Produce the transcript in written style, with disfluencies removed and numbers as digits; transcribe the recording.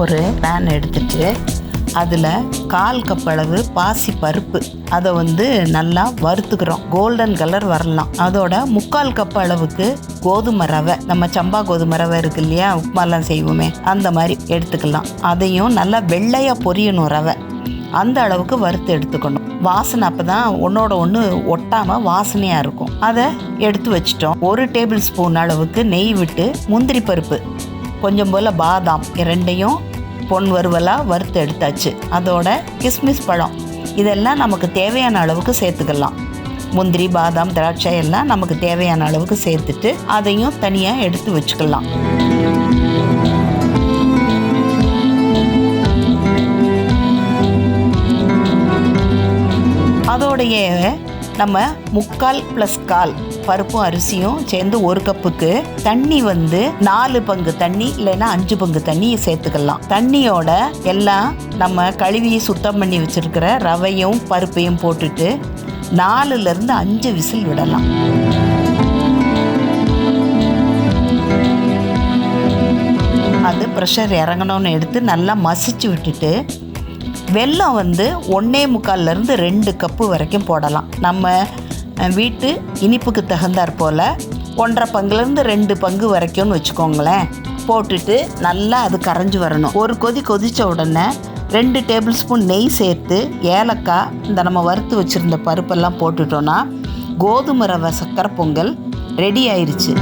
ஒரு பேன் எடுத்துட்டு அதில் 1/4 கப் அளவு பாசி பருப்பு அதை நல்லா வறுத்துக்கிறோம். கோல்டன் கலர் வரலாம். அதோட 3/4 கப் அளவுக்கு கோதுமை ரவை, நம்ம சம்பா கோதுமை ரவை இருக்கு இல்லையா, உப்புமாலாம் செய்வோமே, அந்த மாதிரி எடுத்துக்கலாம். அதையும் நல்லா வெள்ளையாக பொரியணும். ரவை அந்த அளவுக்கு வறுத்து எடுத்துக்கணும். வாசனை அப்போ தான் ஒன்றோட ஒன்று ஒட்டாமல் வாசனையாக இருக்கும். அதை எடுத்து வச்சிட்டோம். 1 டேபிள் ஸ்பூன் அளவுக்கு நெய் விட்டு முந்திரி பருப்பு, கொஞ்சம் போல் பாதாம், ரெண்டையும் பொன் வறுவலாக வறுத்து எடுத்தாச்சு. அதோட கிஸ்மிஸ் பழம், இதெல்லாம் நமக்கு தேவையான அளவுக்கு சேர்த்துக்கலாம். முந்திரி, பாதாம், திராட்சை எல்லாம் நமக்கு தேவையான அளவுக்கு சேர்த்துட்டு அதையும் தனியாக எடுத்து வச்சுக்கலாம். அதோடைய நம்ம 3/4 + 1/4 பருப்பும் அரிசியும் சேர்ந்து 1 கப்புக்கு தண்ணி 4 பங்கு தண்ணி இல்லைன்னா 5 பங்கு தண்ணி சேர்த்துக்கலாம். தண்ணியோட எல்லாம் நம்ம கழுவி சுத்தம் பண்ணி வச்சிருக்கிற ரவையும் பருப்பையும் போட்டுட்டு 4லேருந்து 5 விசில் விடலாம். அது ப்ரெஷர் இறங்கணும்னு எடுத்து நல்லா மசிச்சு விட்டுட்டு வெல்லம் 1.25லேருந்து 2 கப்பு வரைக்கும் போடலாம். நம்ம வீட்டு இனிப்புக்கு தகுந்தாற் போல் 1.5 பங்குலேருந்து 2 பங்கு வரைக்கும்னு வச்சுக்கோங்களேன். போட்டுட்டு நல்லா அது கரைஞ்சி வரணும். ஒரு கொதித்த உடனே 2 டேபிள் ஸ்பூன் நெய் சேர்த்து ஏலக்காய், இந்த நம்ம வறுத்து வச்சுருந்த பருப்பெல்லாம் போட்டுட்டோன்னா கோதுமை ரவை சக்கரை பொங்கல் ரெடி ஆயிடுச்சு.